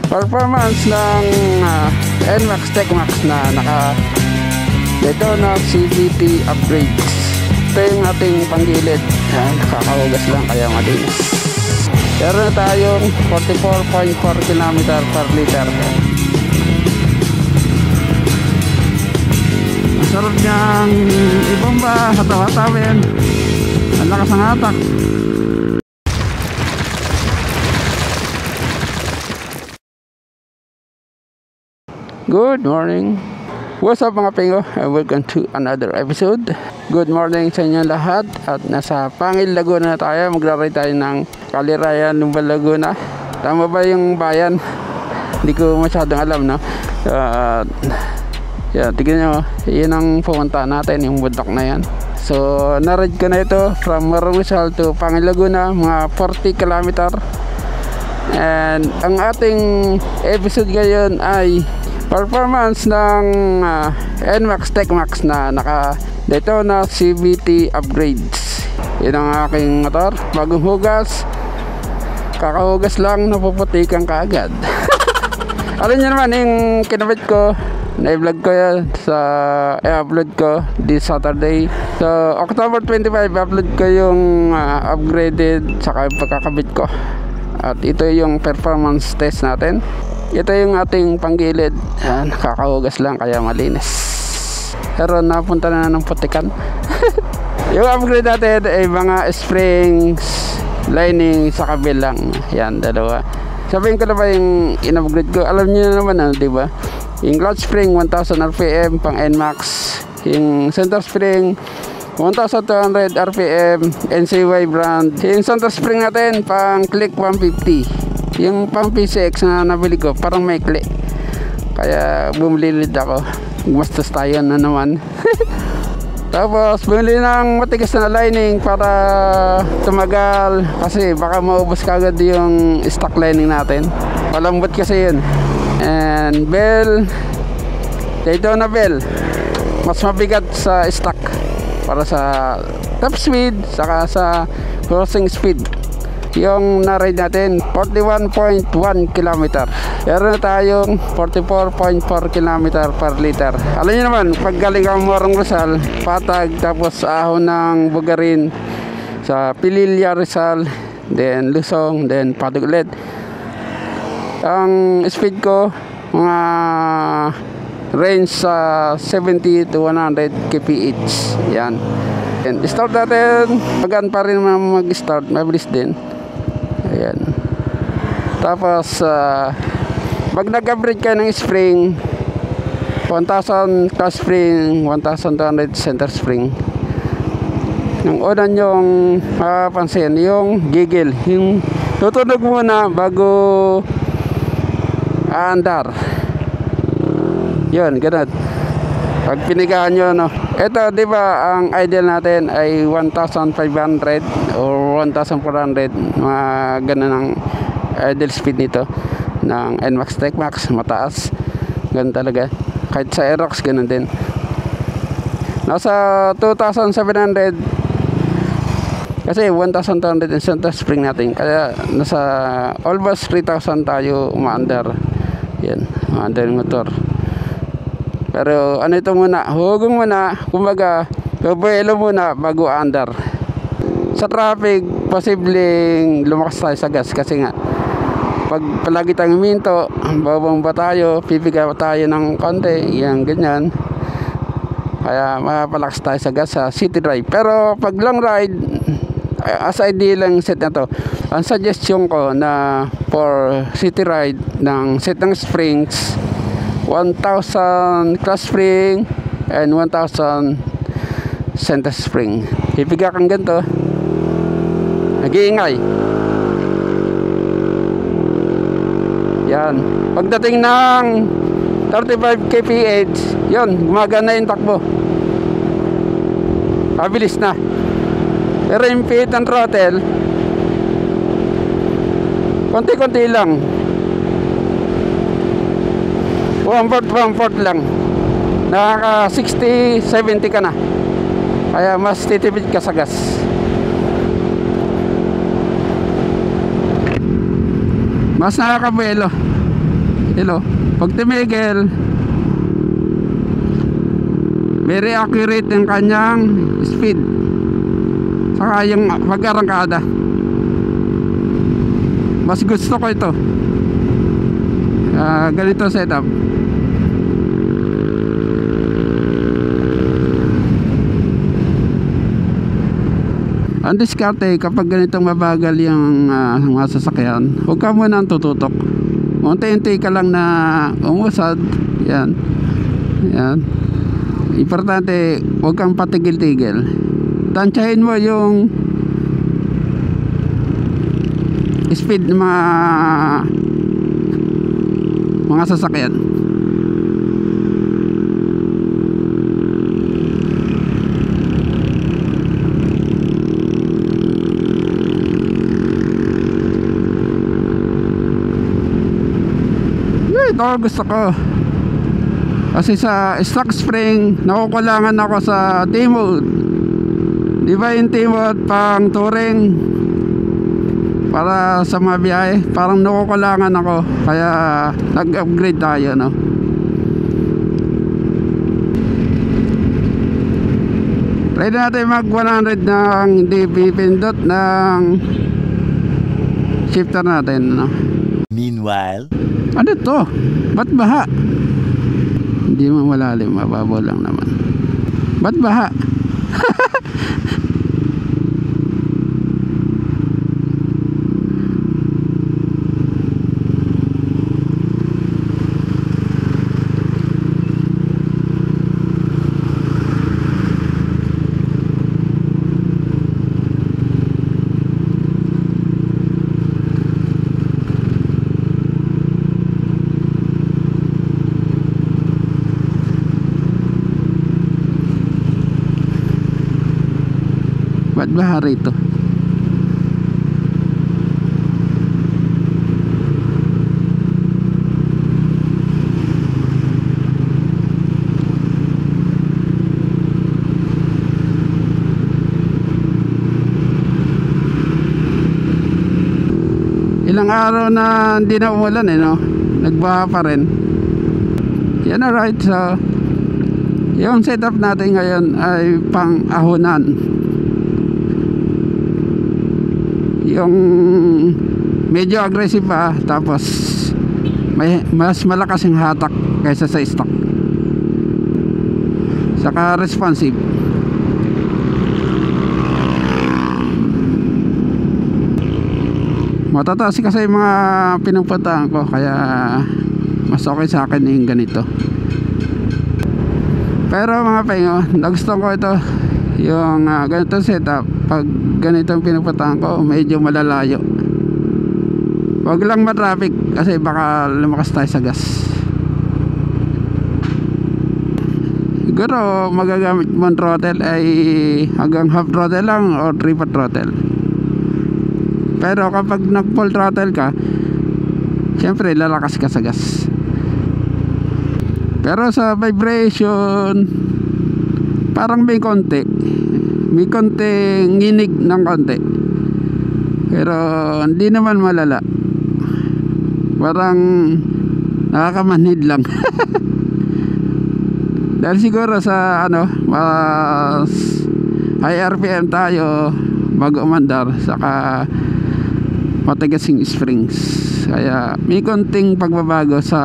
performance ng NMAX TechMax na naka Daytona CVT upgrades. Ito yung ating panggilid. Yan, kakahugas lang kaya malinis. Meron na tayong 44.4 km per liter. Masarap niyang ibomba, hataw-hatawin. Ang lakas ng hatak. Good morning. What's up mga pingo, and welcome to another episode. Good morning sa inyo lahat. At nasa Pangil, Laguna na tayo. Magra-ride tayo ng Kalirayan, Lumban, Laguna. Tama ba yung bayan? Hindi ko masyadong alam, no? Yeah, tignan nyo, yun ang pumunta natin, yung bundok na yan. So na-ride ko na ito from Morong Rizal to Pangil, Laguna, mga 40 km. And ang ating episode ngayon ay performance ng NMAX TechMax na naka Daytona CVT upgrades. Yun ang aking motor, bagong hugas, kakahugas lang, napuputikan kaagad. Alam niyo naman yung kinabit ko, na-vlog ko yan sa upload ko this Saturday. So October 25 upload ko yung upgraded saka pagkakabit ko. At ito yung performance test natin. Ito yung ating panggilid. Yan, kakahugas lang kaya malinis. Pero napunta na ng putikan. Yung upgrade natin ay mga springs, lining sa kabilang. Yan, dalawa. Sabihin ko na ba yung in-upgrade ko? Alam niyo naman, di ba? Yung clutch spring 1000 RPM pang NMAX. Yung center spring 1200 RPM NCY brand. Yung center spring natin pang click 150. Yung pang PCX na nabili ko parang maikli, kaya bumili ako. Gumastos tayo na naman. Tapos bumili ng matigas na lining para tumagal, kasi baka maubos kagad yung stock lining natin. Malambot kasi yun. And bell, Daytona bell, mas mabigat sa stock para sa top speed saka sa crossing speed. Yung na-ride natin 41.1 km. Meron na tayong 44.4 km per liter. Alam niyo naman, pag galing ang Morong Rizal, Patag, tapos ahon ng Bugarin sa Pililla, Rizal, then Lusong, then Patag ulit. Ang speed ko mga range sa 70 to 100 kph. Yan. And start natin, magaan pa rin mag-start, mabilis din. Ayan. Tapos pag nag-upgrade kayo ng spring 1000 clutch spring, 1200 center spring, yung una nyong mapapansin yung gigil, yung tutunog muna bago aandar. Yun, ganun. Pag pinigaan nyo, no? Ito, di ba, ang ideal natin ay 1,500 or 1,400. Mga ganun ang ideal speed nito ng NMAX TechMax. Mataas. Ganun talaga. Kahit sa Aerox, ganun din. Nasa 2,700. Kasi 1,200 yung center spring natin. Kaya nasa almost 3,000 tayo umaandar. Yan, umaandar yung motor. Pero ano ito muna, hugong muna, kumbaga kabuelo muna bago andar. Sa traffic, posibleng lumakas tayo sa gas kasi nga pag palagi tayong huminto, babamba tayo, pipiga tayo ng konti, yan ganyan. Kaya mapalakas tayo sa gas sa city drive. Pero pag long ride, as ideal lang set na to, ang suggestion ko na for city ride ng set ng springs 1,000 clutch spring and 1,000 center spring. Pipiga kang ganito, nag-iingay. Yan. Pagdating ng 35 kph, yun, gumagana yung takbo. Pabilis na. Pero yung pit and throttle, konti-konti lang. 1/4 lang. Nakaka 60, 70 ka na. Kaya mas titipid ka sa gas. Mas nakakabuelo. Hello. Pag tumigil, very accurate yung kanyang speed. Saka yung pag-arangkada. Mas gusto ko ito. Ganito setup. Ang diskarte kapag ganitong mabagal yung mga sasakyan, huwag ka muna tututok. Unti-unti ka lang na umusad. Yan. Yan. Importante, huwag kang patigil-tigil. Tansyahin mo yung speed ng mga sasakyan. Ito gusto ko kasi sa stock spring nakukulangan ako sa T-mode. Di ba yung T-mode pang touring para sa mga biyahe, parang nakukulangan ako, kaya nag-upgrade tayo, no? Try natin mag 100 ng hindi pipindot ng shifter natin, no? Meanwhile, ano to? Ba't baha? Hindi man malalim, mababaw lang naman. Ba't baha? Ba't baha rito? Ilang araw na hindi na umulan, no? Nagbaha pa rin. Yan, alright. So yung setup natin ngayon ay pang ahunan. Yung medyo aggressive pa, tapos mas malakas yung hatak kaysa sa stock, saka responsive. Matataas kasi yung mga pinupuntahan ko, kaya mas okay sa akin yung ganito. Pero mga pengo, nagustuhan ko ito, yung ganito setup. Pag ganitong pinupuntahan ko, medyo malalayo. Huwag lang matraffic kasi baka lumakas tayo sa gas. Siguro magagamit mong throttle ay hanggang half throttle lang o triple throttle. Pero kapag nag full throttle ka, syempre lalakas ka sa gas. Pero sa vibration, parang may konting nginig ng konti, pero hindi naman malala. Parang nakakamanhid lang. Dahil siguro sa mas high RPM tayo bago umandar, saka matigas yung springs, kaya may konting pagbabago sa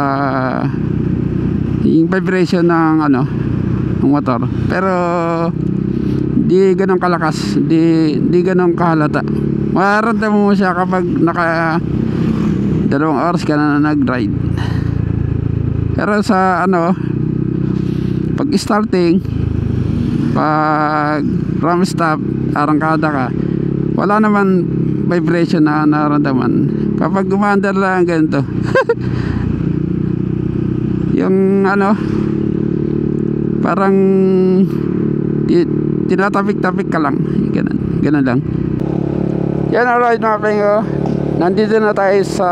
yung vibration ng ng motor. Pero di ganun kalakas, di ganun kahalata. Mararamdaman mo siya kapag naka 2 oras ka na nag-ride. Pero sa pag starting, pag ram stop, arangkada ka, wala naman vibration na nararamdaman. Kapag umandar lang ganito yung parang tinatapik-tapik ka lang, ganun lang. Yan, alright mga pengo, nandito na tayo sa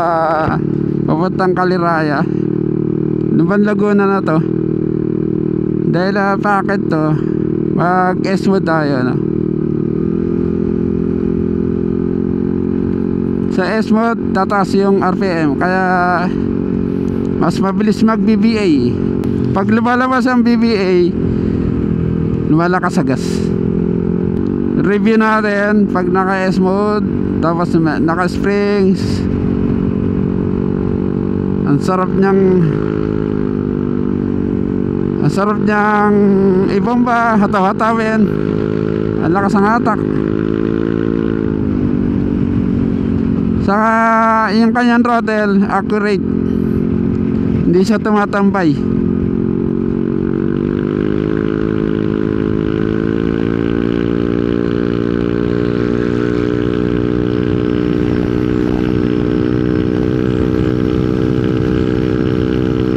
papuntang Kaliraya, Lumban Laguna na to. Dahil packet to, mag S-mode tayo, sa S-mode tataas yung RPM, kaya mas mabilis mag BBA. Pag lumalabas ang BBA, lumalakas sa gas. Review natin pag naka S mode, tapos naka springs. Ang sarap niyang ibomba, hataw-hatawin. Ang lakas ng hatak. Saka yung kanyang throttle accurate, hindi siya tumatambay.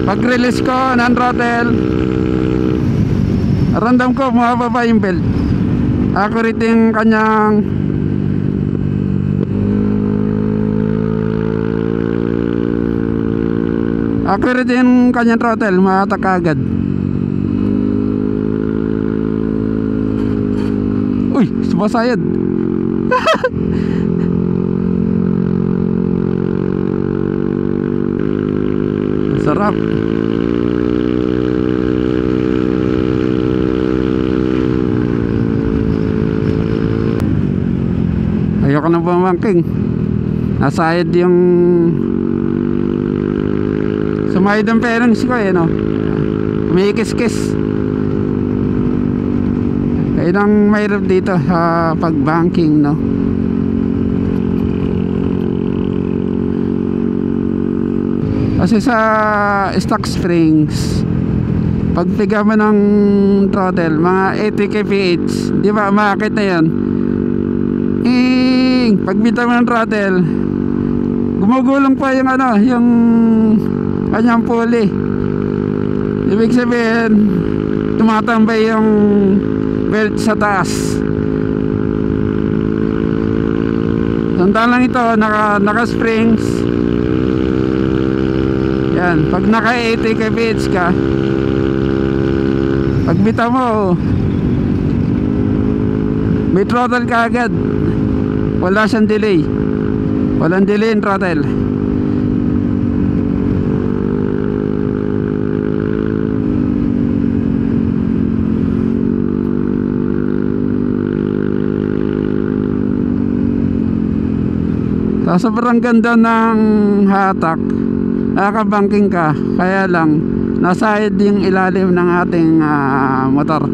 Pag release ko ng throttle, random ko mababa yung belt. Accurate yung kanyang throttle, mahatak agad. Uy, sumasayad. Sarap. Ayoko na bumangking. Nasayad yung sumayad ang parents ko no. Umikis-kis. Ayun ang mahirap dito sa pag-banking no. Kasi sa stock springs, pag piga mo ng throttle, mga 80 kph, di ba, makakit na yan. Pag bitaw mo ng throttle, gumugulong pa yung yung kanyang pulley. Ibig sabihin, tumatambay yung belt sa taas. Samantalang ito, naka springs. Yan, pag naka 80 kph ka, pag bitaw mo, may throttle ka agad. Wala siyang delay. Walang delay in throttle. So, sobrang ganda ng hatak. Nakakabangking ka, kaya lang nasayad yung ilalim ng ating motor.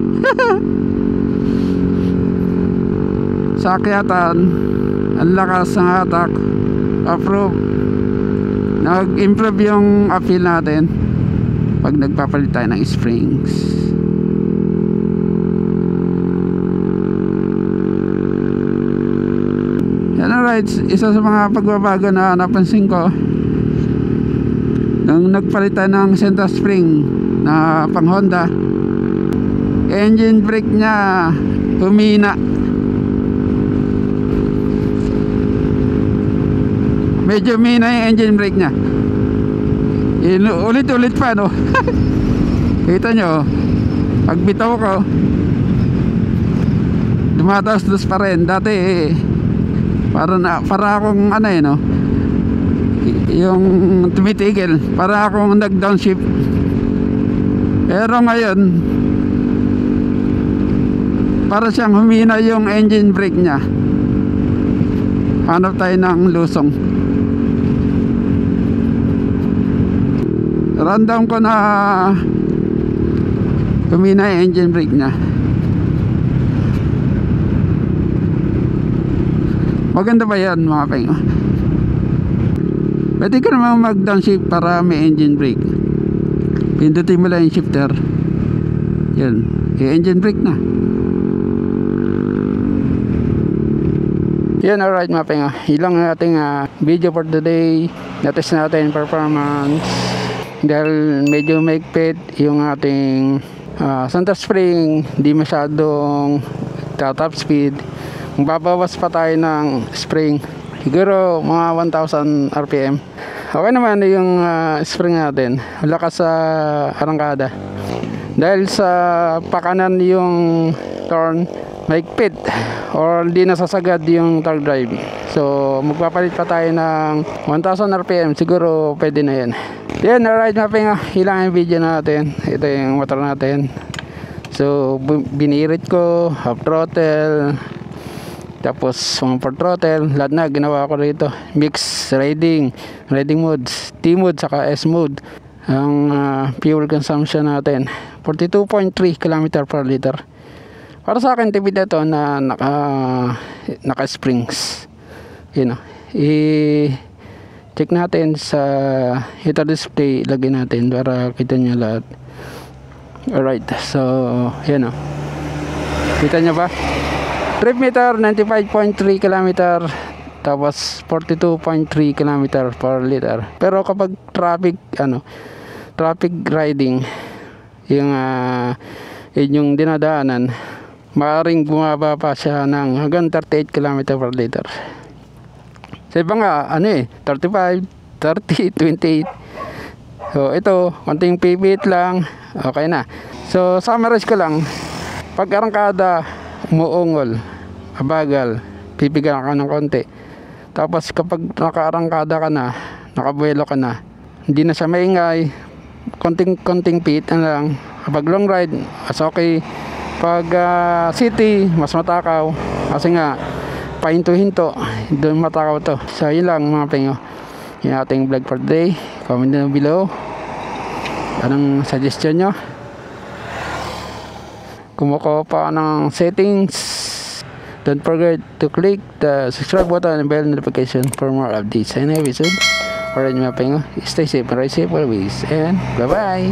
Sa akyatan, ang lakas ng hatak, approve. Nag-improve yung appeal natin pag nagpapalit tayo ng springs. Yan, alright, isa sa mga pagbabago na napansin ko nung nagpalitan ng center spring na pang Honda, engine brake niya humina. Medyo humina yung engine brake niya. Ulit-ulit pa no. Kita nyo, pag bitaw ko, dumataas-dus pa rin. Dati para akong no, yung tumitigil, para akong nag-downshift. Pero ngayon, para siyang humina yung engine brake niya. Hanap tayo ng lusong. Random ko na humina yung engine brake niya. Maganda ba yan mga pengo? Pwede ka naman mag-downshift para may engine brake. Pindutin mo lang yung shifter. Yan, engine brake na. Yan, alright mga pengo. Ilang ating video for today. Natest natin performance. Dahil medyo maigpit yung ating center spring, di masyadong top speed. Babawas pa tayo ng spring, siguro mga 1000 rpm. Okay naman yung spring natin, lakas sa arangkada. Dahil sa pakanan yung turn, maigpit or di nasasagad yung torque drive. So magpapalit pa tayo ng 1000 RPM, siguro pwede na yan. Yan, alright mga pinga, ilang yung video natin. Ito yung motor natin. So binirit ko, half throttle, tapos full throttle, lahat na ginawa ko rito. Mix riding modes, T mode saka S mode. Ang fuel consumption natin 42.3 km per liter. Para sa akin tipid na to na naka springs. Yun o, i-check natin sa heater display, lagay natin para kita nyo lahat. Alright, so yan o, kita nyo ba? Trip meter 95.3 km, tapos 42.3 km per liter. Pero kapag traffic riding yung dinadaanan, maaaring bumaba pa siya ng hanggang 38 km per liter. Sa iba nga 35, 30, 28. So ito, konting pipit lang, okay na. So summarize ko lang, pag arangkada umuungol, abagal, pipigan ka ng konti. Tapos kapag nakaarangkada ka na, nakabuelo ka na, hindi na siya maingay, konting pit na lang. Kapag long ride, mas okay. Pag city, mas matakaw, kasi nga pahinto-hinto, doon matakaw to. So yun lang mga pengo, yung ating vlog for today. Comment down below anong suggestion nyo. Kumukuha pa ng settings, don't forget to click the subscribe button and bell notification for more updates and episode. Alright mga pengo, stay safe and ride safe always, and bye bye.